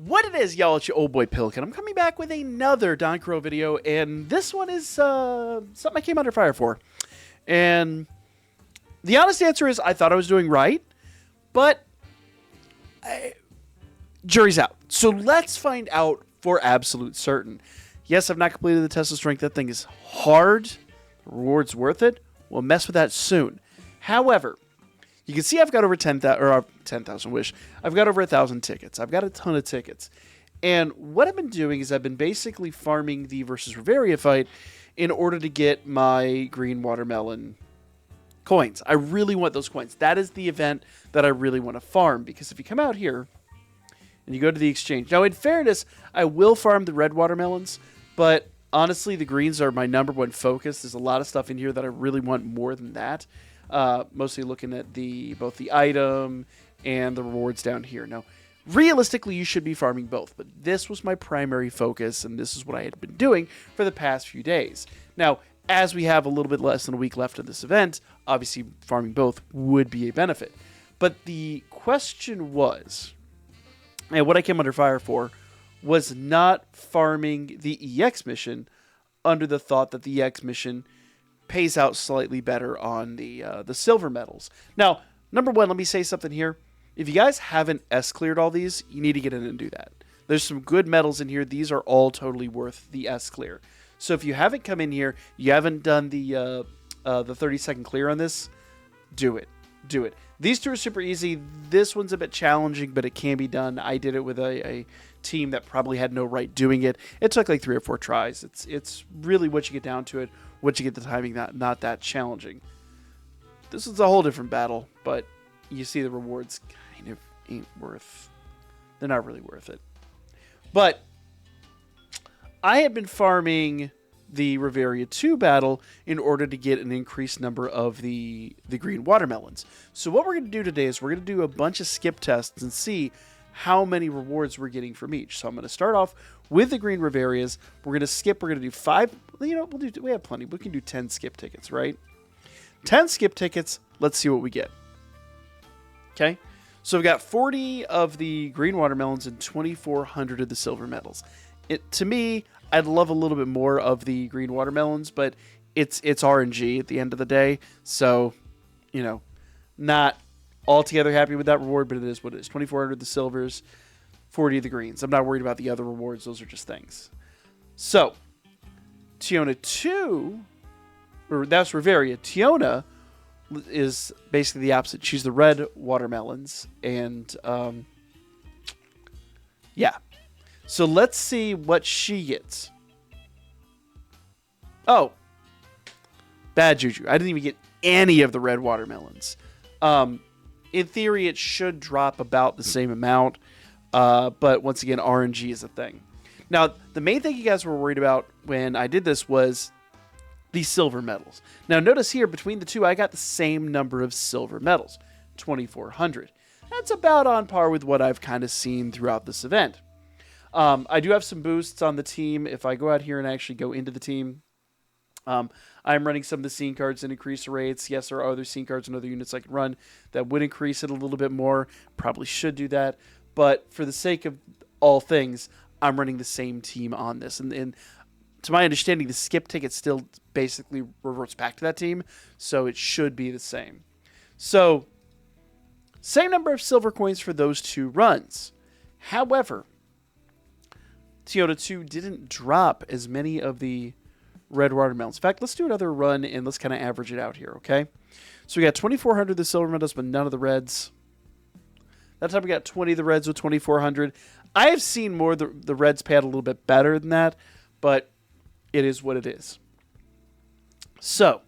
What it is, y'all, it's your old boy Pelican. I'm coming back with another DanChro's video, and this one is something I came under fire for. And the honest answer is I thought I was doing right, but jury's out. So let's find out for absolute certain. Yes, I've not completed the test of strength. That thing is hard. The reward's worth it. We'll mess with that soon. However, you can see I've got over 10,000 wish. I've got over 1,000 tickets. I've got a ton of tickets. And what I've been doing is I've been basically farming the versus Riveria fight in order to get my green watermelon coins. I really want those coins. That is the event that I really want to farm, because if you come out here and you go to the exchange. Now, in fairness, I will farm the red watermelons, but honestly, the greens are my number one focus. There's a lot of stuff in here that I really want more than that. Mostly looking at both the item and the rewards down here. Now, realistically, you should be farming both, but this was my primary focus, and this is what I had been doing for the past few days. Now, as we have a little bit less than a week left of this event, obviously farming both would be a benefit. But the question was, and what I came under fire for, was not farming the EX mission under the thought that the EX mission pays out slightly better on the silver medals. Now, number one, let me say something here. If you guys haven't S-cleared all these, you need to get in and do that. There's some good medals in here. These are all totally worth the S-clear. So if you haven't come in here, you haven't done the 30-second clear on this, do it. Do it. These two are super easy. This one's a bit challenging, but it can be done. I did it with a team that probably had no right doing it. It took like 3 or 4 tries. It's really what you get down to it, what you get the timing, not that challenging. This is a whole different battle, but you see the rewards kind of ain't worth. They're not really worth it. But I had been farming the Riveria 2 battle in order to get an increased number of the green watermelons. So what we're going to do today is we're going to do a bunch of skip tests and see how many rewards we're getting from each. So I'm going to start off with the green Riverias. We're going to skip. We're going to do 5. You know, we have plenty. We can do 10 skip tickets, right? 10 skip tickets. Let's see what we get. Okay. So we've got 40 of the green watermelons and 2,400 of the silver medals. To me, I'd love a little bit more of the green watermelons, but it's RNG at the end of the day. So, you know, not altogether happy with that reward, but it is what it is. 2,400 of the silvers, 40 of the greens. I'm not worried about the other rewards. Those are just things. So, Tiona 2, or that's Riveria. Tiona is basically the opposite. She's the red watermelons. And, yeah. So let's see what she gets. Oh. Bad juju. I didn't even get any of the red watermelons. In theory, it should drop about the same amount. But once again, RNG is a thing. Now, the main thing you guys were worried about when I did this was the silver medals. Now, notice here, between the two, I got the same number of silver medals. 2,400. That's about on par with what I've kind of seen throughout this event. I do have some boosts on the team. If I go out here and actually go into the team, I'm running some of the scene cards and increase the rates. Yes, there are other scene cards and other units I can run that would increase it a little bit more. Probably should do that. But for the sake of all things, I'm running the same team on this. And to my understanding, the skip ticket still basically reverts back to that team. So it should be the same. So, same number of silver coins for those two runs. However, Tiona 2 didn't drop as many of the red watermelons. In fact, let's do another run and let's kind of average it out here, okay? So we got 2,400 of the silver medals, but none of the reds. That time we got 20 of the reds with 2,400. I have seen more the reds pay out a little bit better than that, but it is what it is. So,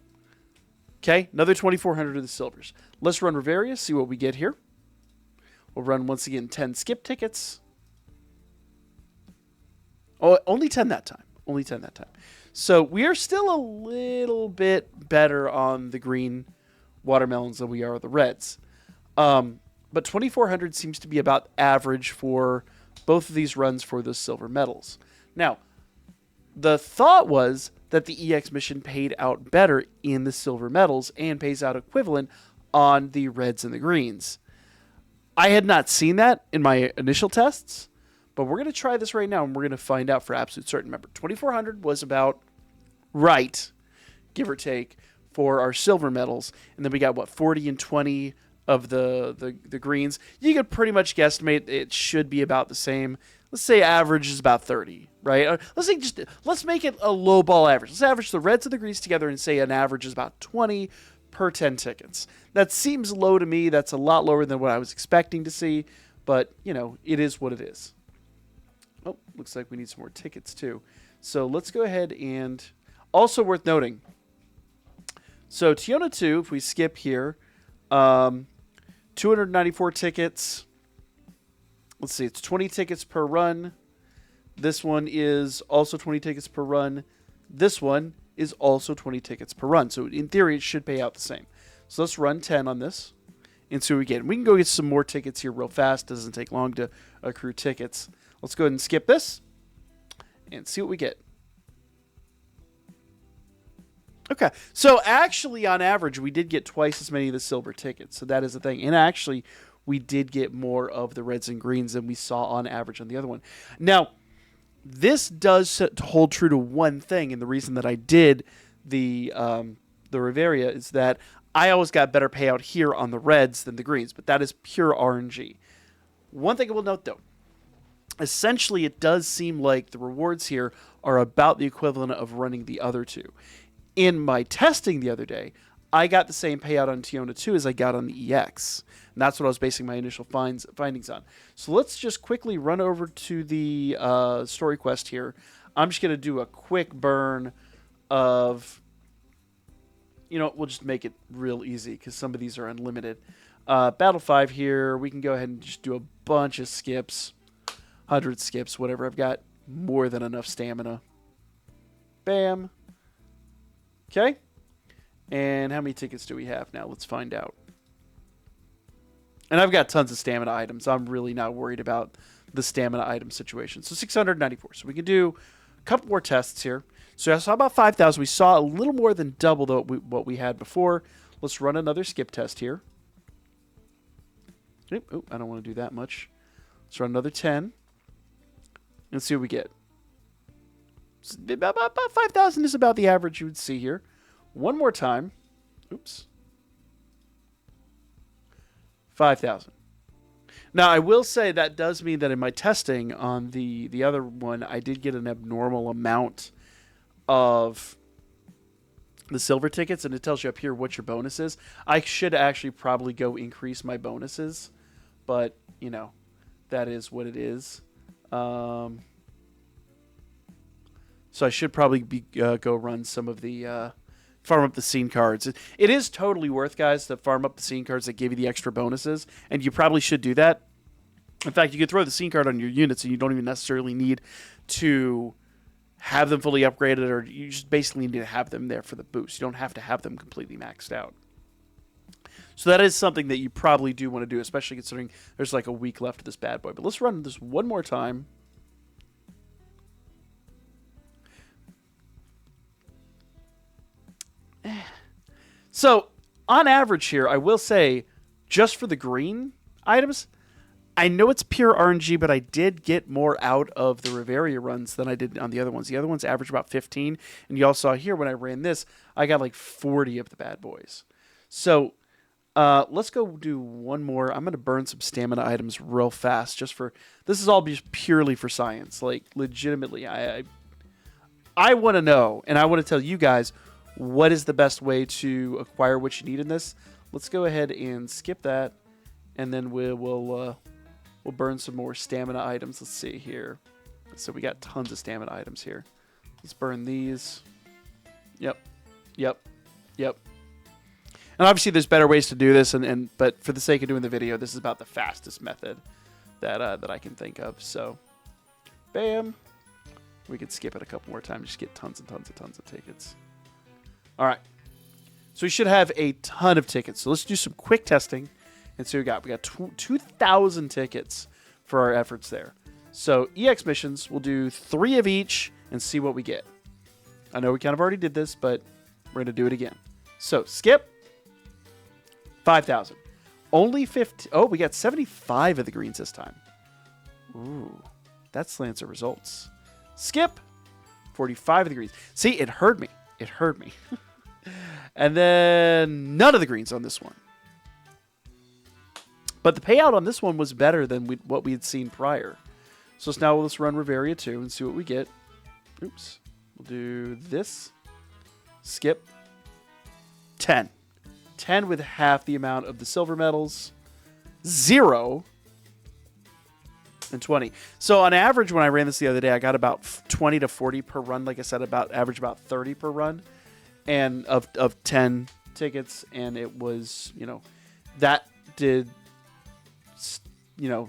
okay, another 2,400 of the silvers. Let's run Riveria, see what we get here. We'll run, once again, 10 skip tickets. Oh, only 10 that time. Only 10 that time. So we are still a little bit better on the green watermelons than we are the reds. But 2,400 seems to be about average for both of these runs for the silver medals. Now, the thought was that the EX mission paid out better in the silver medals and pays out equivalent on the reds and the greens. I had not seen that in my initial tests, But we're going to try this right now, and we're going to find out for absolute certain. Remember, 2,400 was about right, give or take, for our silver medals. And then we got, what, 40 and 20 of the greens. You could pretty much guesstimate it should be about the same. Let's say average is about 30, right? Let's make it a low ball average. Let's average the reds and the greens together and say an average is about 20 per 10 tickets. That seems low to me. That's a lot lower than what I was expecting to see, but you know, it is what it is. Oh, looks like we need some more tickets too. So let's go ahead, and also worth noting. So Tiona 2, if we skip here, 294 tickets. Let's see, it's 20 tickets per run. This one is also 20 tickets per run. This one is also 20 tickets per run. So in theory, it should pay out the same. So let's run 10 on this and see what we get. We can go get some more tickets here real fast. Doesn't take long to accrue tickets. Let's go ahead and skip this and see what we get. Okay, so actually on average, we did get twice as many of the silver tickets. So that is the thing. And actually, we did get more of the reds and greens than we saw on average on the other one. Now, this does hold true to one thing, and the reason that I did the Riveria is that I always got better payout here on the reds than the greens, but that is pure RNG. One thing I will note, though, essentially it does seem like the rewards here are about the equivalent of running the other two. In my testing the other day, I got the same payout on Tiona 2 as I got on the EX. And that's what I was basing my initial findings on. So let's just quickly run over to the story quest here. I'm just going to do a quick burn of, you know, we'll just make it real easy because some of these are unlimited. Battle 5 here, we can go ahead and just do a bunch of skips. 100 skips, whatever. I've got more than enough stamina. Bam. Okay. And how many tickets do we have now? Let's find out. And I've got tons of stamina items. I'm really not worried about the stamina item situation. So 694. So we can do a couple more tests here. So I saw about 5,000. We saw a little more than double what we had before. Let's run another skip test here. Oh, I don't want to do that much. Let's run another 10. And see what we get. About 5,000 is about the average you would see here. One more time. Oops. 5,000. Now, I will say that does mean that in my testing on the other one, I did get an abnormal amount of the silver tickets, and it tells you up here what your bonus is. I should actually probably go increase my bonuses, but, you know, that is what it is. So I should probably go run some of the farm up the scene cards. It is totally worth, guys, to farm up the scene cards that give you the extra bonuses, and you probably should do that. In fact, you could throw the scene card on your units, and you don't even necessarily need to have them fully upgraded, or you just basically need to have them there for the boost. You don't have to have them completely maxed out. So that is something that you probably do want to do, especially considering there's like a week left of this bad boy. But let's run this one more time. So, on average here, I will say, just for the green items, I know it's pure RNG, but I did get more out of the Riveria runs than I did on the other ones. The other ones average about 15, and you all saw here when I ran this, I got like 40 of the bad boys. So, let's go do one more. I'm going to burn some stamina items real fast, just for, this is all just purely for science. Like, legitimately, I want to know, and I want to tell you guys, what is the best way to acquire what you need in this? Let's go ahead and skip that, and then we'll burn some more stamina items. Let's see here. So we got tons of stamina items here. Let's burn these. Yep. And obviously, there's better ways to do this, but for the sake of doing the video, this is about the fastest method that I can think of. So, bam. We could skip it a couple more times, just get tons and tons of tickets. All right, so we should have a ton of tickets. So let's do some quick testing and see what we got. We got 2,000 tickets for our efforts there. So EX missions, we'll do 3 of each and see what we get. I know we kind of already did this, but we're going to do it again. So skip, 5,000. Only 50. Oh, we got 75 of the greens this time. Ooh, That slants the results. Skip. 45 of the greens. See, it hurt me. It hurt me. And then none of the greens on this one. But the payout on this one was better than what we had seen prior. So now let's run Riveria 2 and see what we get. Oops. We'll do this. Skip. 10. 10 with half the amount of the silver medals. 0. And 20. So on average, when I ran this the other day, I got about 20 to 40 per run. Like I said, average about 30 per run, and of 10 tickets. And it was, that did,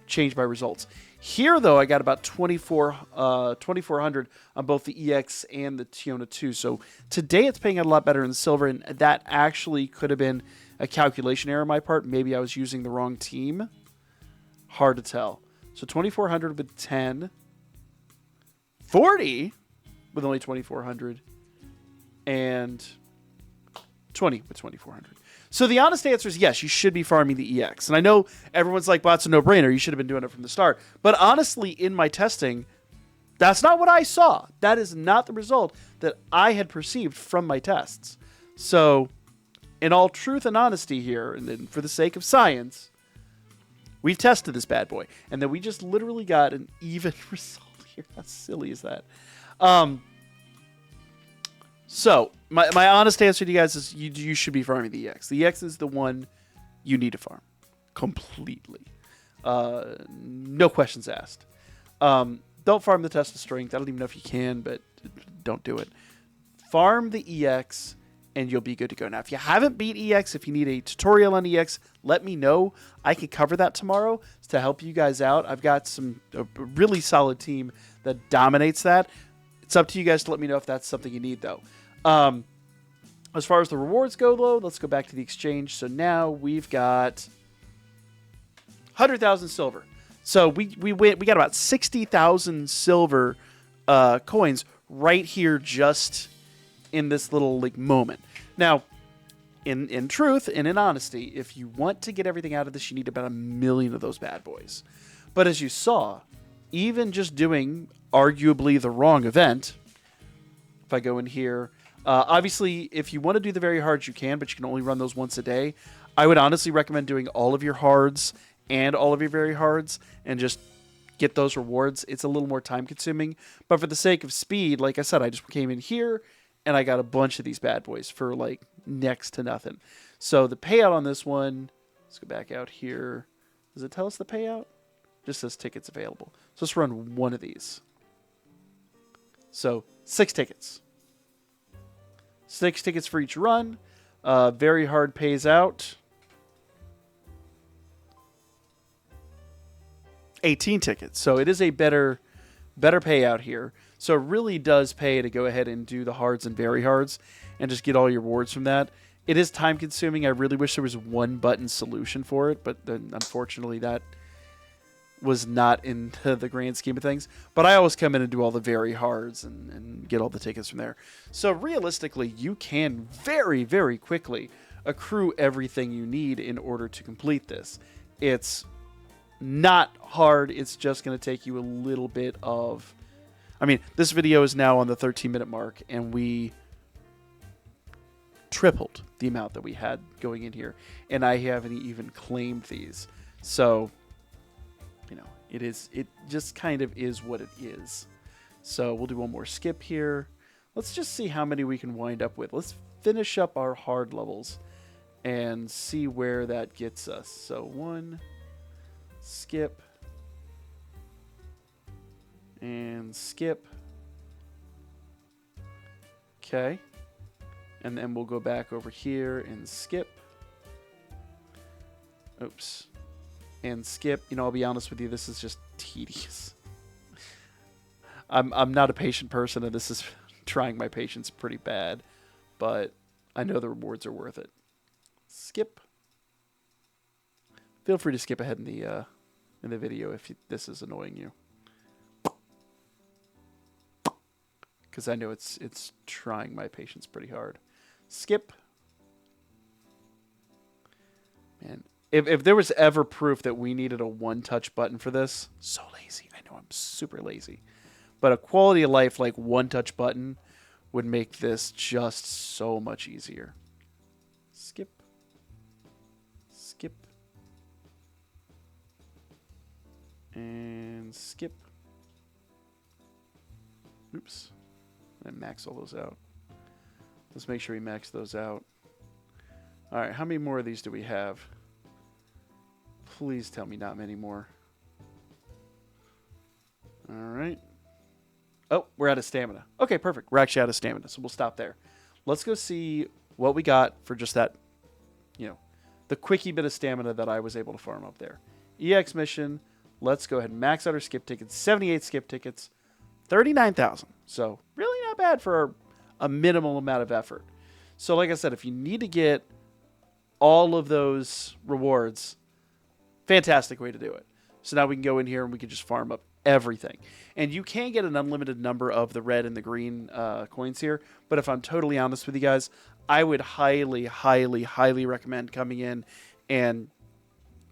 change my results. Here, though, I got about 2,400 on both the EX and the Tiona 2. So today it's paying out a lot better in silver, and that actually could have been a calculation error on my part. Maybe I was using the wrong team. Hard to tell. So 2,400 with 10. 40 with only 2,400. And 20 with 2,400. So the honest answer is yes, you should be farming the EX. And I know everyone's like, well, it's a no-brainer. You should have been doing it from the start. But honestly, in my testing, that's not what I saw. That is not the result that I had perceived from my tests. So in all truth and honesty here, and then for the sake of science, we've tested this bad boy, and then we just literally got an even result here. How silly is that? So my honest answer to you guys is you should be farming the EX. The EX is the one you need to farm completely. No questions asked. Don't farm the test of strength. I don't even know if you can, but don't do it. Farm the EX, and you'll be good to go. Now, if you haven't beat EX, if you need a tutorial on EX, let me know. I can cover that tomorrow to help you guys out. I've got a really solid team that dominates that. It's up to you guys to let me know if that's something you need, though. As far as the rewards go, though, let's go back to the exchange. So now we've got 100,000 silver. So we got about 60,000 silver coins right here, just in this little moment. Now, in truth and in honesty, if you want to get everything out of this, you need about 1 million of those bad boys. But as you saw, even just doing arguably the wrong event, if I go in here, obviously, if you want to do the very hards, you can, but you can only run those once a day. I would honestly recommend doing all of your hards and all of your very hards and just get those rewards. It's a little more time consuming, but for the sake of speed, like I said, I just came in here and I got a bunch of these bad boys for like next to nothing. So the payout on this one, let's go back out here. Does it tell us the payout? Just says tickets available. So let's run one of these. So 6 tickets. 6 tickets for each run. Very hard pays out 18 tickets. So it is a better payout here. So it really does pay to go ahead and do the hards and very hards and just get all your rewards from that. It is time consuming. I really wish there was one button solution for it, but then unfortunately that was not in the grand scheme of things. But I always come in and do all the very hards and get all the tickets from there. So realistically, you can very, very quickly accrue everything you need in order to complete this. It's not hard. It's just going to take you a little bit of... I mean, this video is now on the 13-minute mark, and we tripled the amount that we had going in here, and I haven't even claimed these. So, it just kind of is what it is. So we'll do one more skip here. Let's just see how many we can wind up with. Let's finish up our hard levels and see where that gets us. So 1, skip, and skip. Okay. And then we'll go back over here and skip. Oops. And skip. I'll be honest with you, this is just tedious. I'm not a patient person, and this is trying my patience pretty bad, but I know the rewards are worth it. Skip. Feel free to skip ahead in the video if this is annoying you, because I know it's trying my patience pretty hard. Skip. Man, if there was ever proof that we needed a one-touch button for this, so lazy. I know I'm super lazy. But a quality of life like one-touch button would make this just so much easier. Skip. Skip. And skip. Oops. And max all those out. Let's make sure we max those out. All right, how many more of these do we have? Please tell me not many more. All right. Oh, we're out of stamina. Okay, perfect. We're actually out of stamina, so we'll stop there. Let's go see what we got for just that, the quickie bit of stamina that I was able to farm up there. EX mission. Let's go ahead and max out our skip tickets. 78 skip tickets. 39,000. So really not bad for a minimal amount of effort. So like I said, if you need to get all of those rewards, fantastic way to do it. So now we can go in here and we can just farm up everything. And you can get an unlimited number of the red and the green coins here. But if I'm totally honest with you guys, I would highly, highly, highly recommend coming in and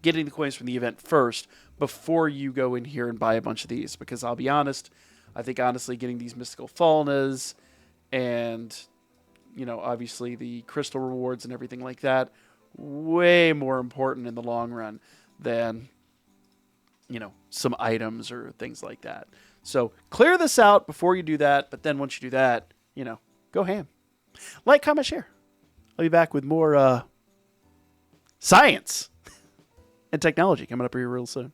getting the coins from the event first before you go in here and buy a bunch of these. Because I'll be honest, I think honestly getting these mystical faunas and, obviously the crystal rewards and everything like that, way more important in the long run than, some items or things like that. So clear this out before you do that. But then once you do that, go ham. Like, comment, share. I'll be back with more science and technology coming up here real soon.